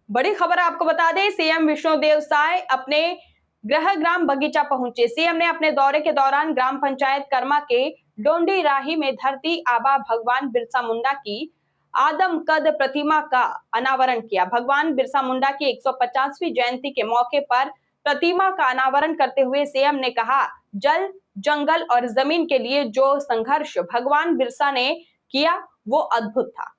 बड़ी खबर आपको बता दें, सीएम विष्णुदेव साय अपने गृह ग्राम बगीचा पहुंचे। सीएम ने अपने दौरे के दौरान ग्राम पंचायत कर्मा के डोंडी राही में धरती आबा भगवान बिरसा मुंडा की आदमकद प्रतिमा का अनावरण किया। भगवान बिरसा मुंडा की 150वीं जयंती के मौके पर प्रतिमा का अनावरण करते हुए सीएम ने कहा, जल, जंगल और जमीन के लिए जो संघर्ष भगवान बिरसा ने किया वो अद्भुत था।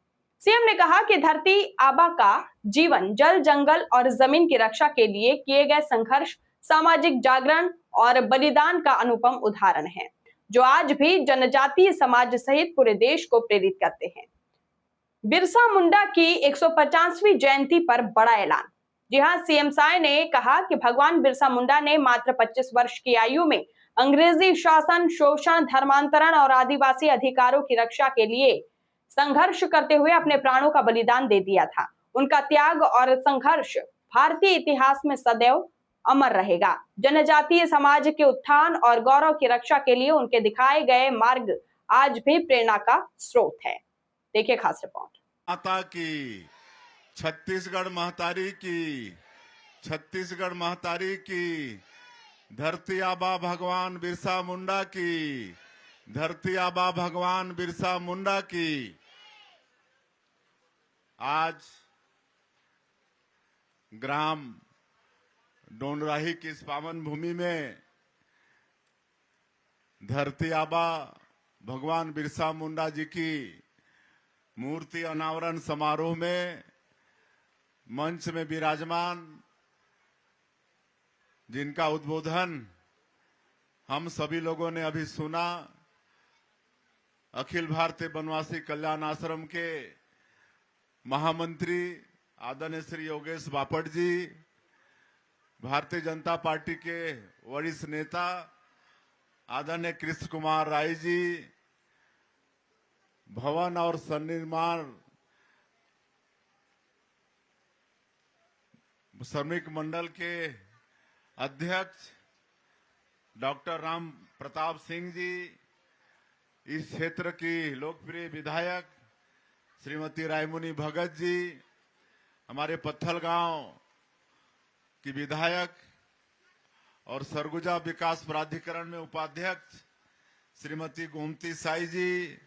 सीएम ने कहा कि धरती आबा का जीवन जल, जंगल और जमीन की रक्षा के लिए किए गए संघर्ष, सामाजिक जागरण और बलिदान का अनुपम उदाहरण है, जो आज भी जनजातीय समाज सहित पूरे देश को प्रेरित करते हैं। बिरसा मुंडा की 150वीं जयंती पर बड़ा ऐलान। जी हां, सीएम साय ने कहा कि भगवान बिरसा मुंडा ने मात्र 25 वर्ष की आयु में अंग्रेजी शासन, शोषण, धर्मांतरण और आदिवासी अधिकारों की रक्षा के लिए संघर्ष करते हुए अपने प्राणों का बलिदान दे दिया था। उनका त्याग और संघर्ष भारतीय इतिहास में सदैव अमर रहेगा। जनजातीय समाज के उत्थान और गौरव की रक्षा के लिए उनके दिखाए गए मार्ग आज भी प्रेरणा का स्रोत है। देखिए खास रिपोर्ट। माता की, छत्तीसगढ़ महतारी की, छत्तीसगढ़ महतारी की, धरती आबा भगवान बिरसा मुंडा की, धरती आबा भगवान बिरसा मुंडा की। आज ग्राम डोंडराही की इस पावन भूमि में धरती आबा भगवान बिरसा मुंडा जी की मूर्ति अनावरण समारोह में मंच में विराजमान, जिनका उद्बोधन हम सभी लोगों ने अभी सुना, अखिल भारतीय वनवासी कल्याण आश्रम के महामंत्री आदरणीय श्री योगेश बापट जी, भारतीय जनता पार्टी के वरिष्ठ नेता आदरणीय कृष्ण कुमार राय जी, भवन और सन्निर्माण श्रमिक मंडल के अध्यक्ष डॉक्टर राम प्रताप सिंह जी, इस क्षेत्र की लोकप्रिय विधायक श्रीमती रायमुनी भगत जी, हमारे पत्थल गांव की विधायक और सरगुजा विकास प्राधिकरण में उपाध्यक्ष श्रीमती गोमती साई जी,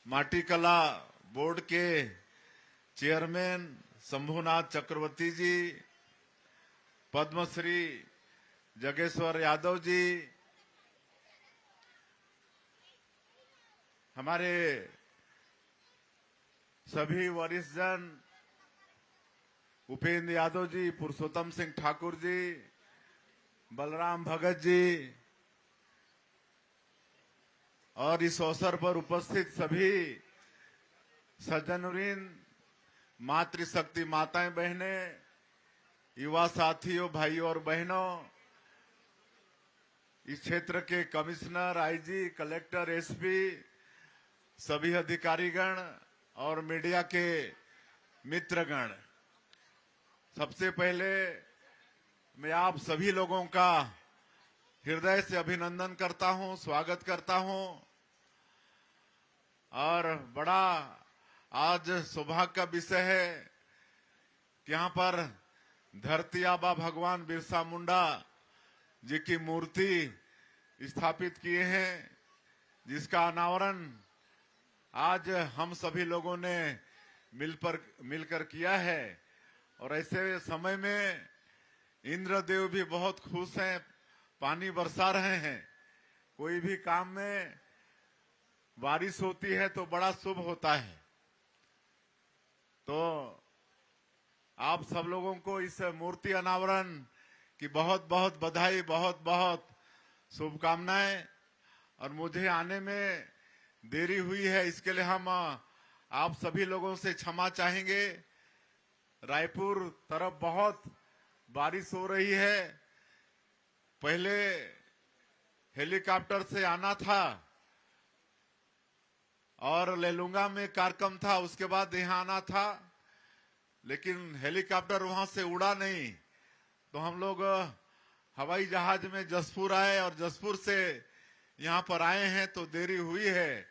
माटी कला बोर्ड के चेयरमैन शंभुनाथ चक्रवर्ती जी, पद्मश्री जगेश्वर यादव जी, हमारे सभी वरिष्ठ जन, उपेंद्र यादव जी, पुरुषोत्तम सिंह ठाकुर जी, बलराम भगत जी और इस अवसर पर उपस्थित सभी सज्जनवृंद, मातृशक्ति माताएं बहनें, युवा साथियों, भाइयों और बहनों, इस क्षेत्र के कमिश्नर, आईजी, कलेक्टर, एसपी, सभी अधिकारीगण और मीडिया के मित्रगण, सबसे पहले मैं आप सभी लोगों का हृदय से अभिनंदन करता हूं, स्वागत करता हूं और बड़ा आज सौभाग्य का विषय है कि यहाँ पर धरती आबा भगवान बिरसा मुंडा जी की मूर्ति स्थापित किए हैं, जिसका अनावरण आज हम सभी लोगों ने मिलकर किया है। और ऐसे समय में इंद्रदेव भी बहुत खुश हैं, पानी बरसा रहे हैं। कोई भी काम में बारिश होती है तो बड़ा शुभ होता है। तो आप सब लोगों को इस मूर्ति अनावरण की बहुत बहुत बधाई, बहुत बहुत शुभकामनाएं। और मुझे आने में देरी हुई है, इसके लिए हम आप सभी लोगों से क्षमा चाहेंगे। रायपुर तरफ बहुत बारिश हो रही है, पहले हेलीकॉप्टर से आना था और लेलुंगा में कार्यक्रम था, उसके बाद यहाँ आना था, लेकिन हेलीकॉप्टर वहां से उड़ा नहीं, तो हम लोग हवाई जहाज में जसपुर आए और जसपुर से यहाँ पर आए हैं, तो देरी हुई है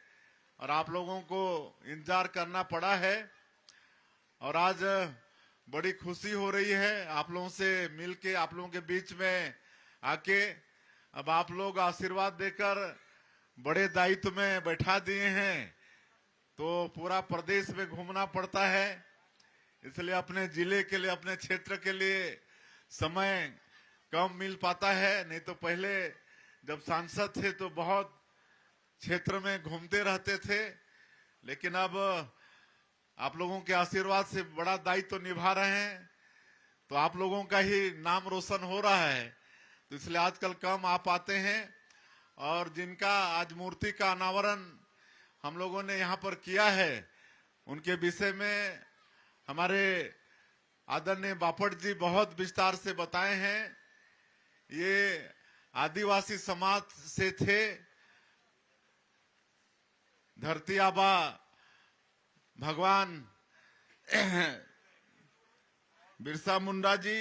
और आप लोगों को इंतजार करना पड़ा है। और आज बड़ी खुशी हो रही है आप लोगों से मिलके, आप लोगों के बीच में आके। अब आप लोग आशीर्वाद देकर बड़े दायित्व में बैठा दिए हैं, तो पूरा प्रदेश में घूमना पड़ता है, इसलिए अपने जिले के लिए, अपने क्षेत्र के लिए समय कम मिल पाता है। नहीं तो पहले जब सांसद थे तो बहुत क्षेत्र में घूमते रहते थे, लेकिन अब आप लोगों के आशीर्वाद से बड़ा दायित्व तो निभा रहे हैं, तो आप लोगों का ही नाम रोशन हो रहा है, तो इसलिए आजकल कम आ पाते हैं। और जिनका आज मूर्ति का अनावरण हम लोगों ने यहाँ पर किया है, उनके विषय में हमारे आदरणीय बापट जी बहुत विस्तार से बताए हैं। ये आदिवासी समाज से थे, धरती आबा भगवान बिरसा मुंडा जी,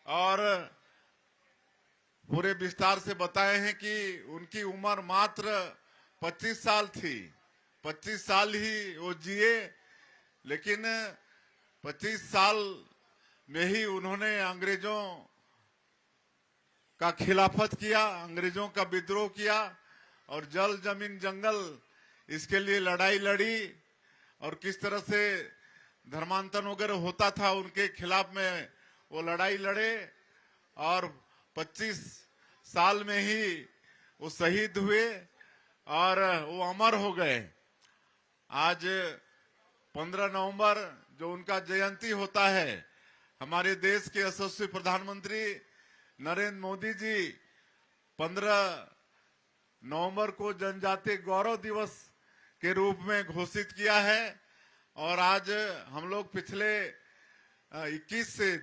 और पूरे विस्तार से बताए हैं कि उनकी उम्र मात्र 25 साल थी। 25 साल ही वो जिए, लेकिन 25 साल में ही उन्होंने अंग्रेजों का खिलाफत किया, अंग्रेजों का विद्रोह किया और जल जमीन जंगल इसके लिए लड़ाई लड़ी, और किस तरह से धर्मांतरण वगैरह होता था उनके खिलाफ में वो लड़ाई लड़े, और 25 साल में ही वो शहीद हुए और वो अमर हो गए। आज 15 नवंबर जो उनका जयंती होता है, हमारे देश के यशस्वी प्रधानमंत्री नरेंद्र मोदी जी 15 नवंबर को जनजातीय गौरव दिवस के रूप में घोषित किया है। और आज हम लोग पिछले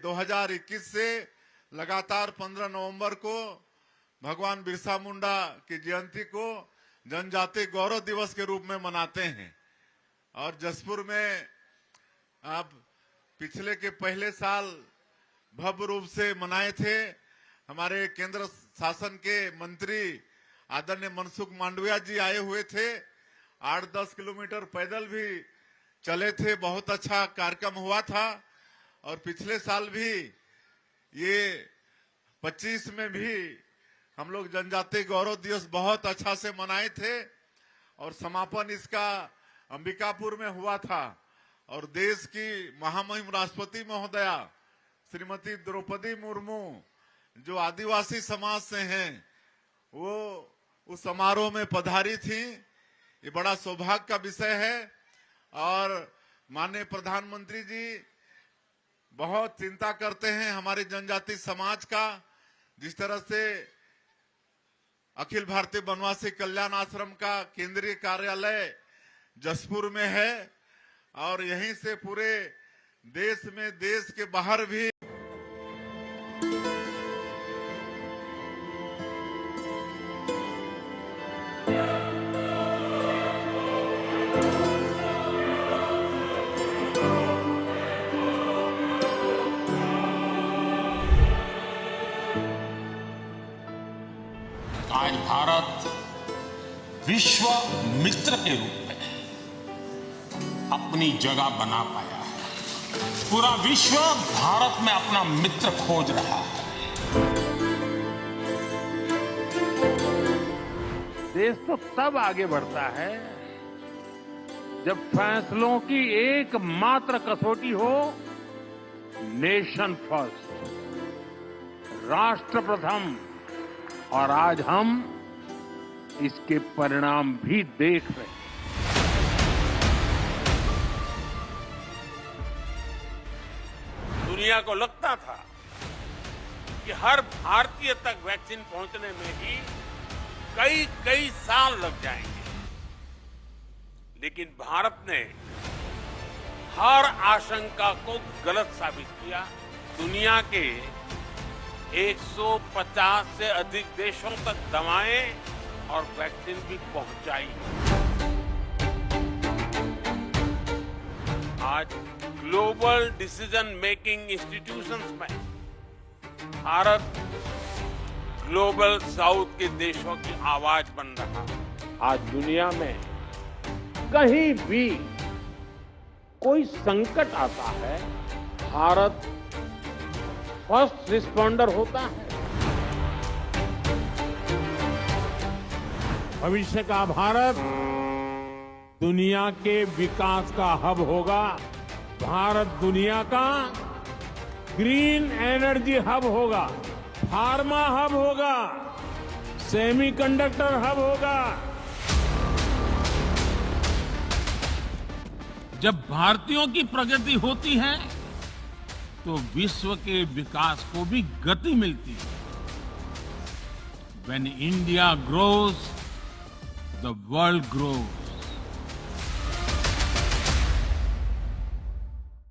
2021 से लगातार 15 नवंबर को भगवान बिरसा मुंडा की जयंती को जनजातीय गौरव दिवस के रूप में मनाते हैं। और जसपुर में अब पिछले के पहले साल भव्य रूप से मनाए थे। हमारे केंद्र शासन के मंत्री आदरणीय मनसुख मांडविया जी आए हुए थे, 8-10 किलोमीटर पैदल भी चले थे, बहुत अच्छा कार्यक्रम हुआ था। और पिछले साल भी ये 25 में भी हम लोग जनजातीय गौरव दिवस बहुत अच्छा से मनाए थे, और समापन इसका अंबिकापुर में हुआ था। और देश की महामहिम राष्ट्रपति महोदया श्रीमती द्रौपदी मुर्मू जो आदिवासी समाज से हैं, वो उस समारोह में पधारी थी। ये बड़ा सौभाग्य का विषय है। और माननीय प्रधानमंत्री जी बहुत चिंता करते हैं हमारे जनजाति समाज का। जिस तरह से अखिल भारतीय वनवासी कल्याण आश्रम का केंद्रीय कार्यालय जसपुर में है, और यहीं से पूरे देश में, देश के बाहर भी आज भारत विश्व मित्र के रूप में अपनी जगह बना पाया है। पूरा विश्व भारत में अपना मित्र खोज रहा है। देश तो तब आगे बढ़ता है जब फैसलों की एकमात्र कसौटी हो नेशन फर्स्ट, राष्ट्र प्रथम। और आज हम इसके परिणाम भी देख रहे हैं। दुनिया को लगता था कि हर भारतीय तक वैक्सीन पहुंचने में ही कई साल लग जाएंगे, लेकिन भारत ने हर आशंका को गलत साबित किया। दुनिया के 150 से अधिक देशों तक दवाएं और वैक्सीन भी पहुंचाई। आज ग्लोबल डिसीजन मेकिंग इंस्टीट्यूशंस में भारत ग्लोबल साउथ के देशों की आवाज बन रहा है। आज दुनिया में कहीं भी कोई संकट आता है भारत फर्स्ट रिस्पॉन्डर होता है। भविष्य का भारत दुनिया के विकास का हब होगा। भारत दुनिया का ग्रीन एनर्जी हब होगा, फार्मा हब होगा, सेमीकंडक्टर हब होगा। जब भारतीयों की प्रगति होती है तो विश्व के विकास को भी गति मिलती है। When India grows, the world grows.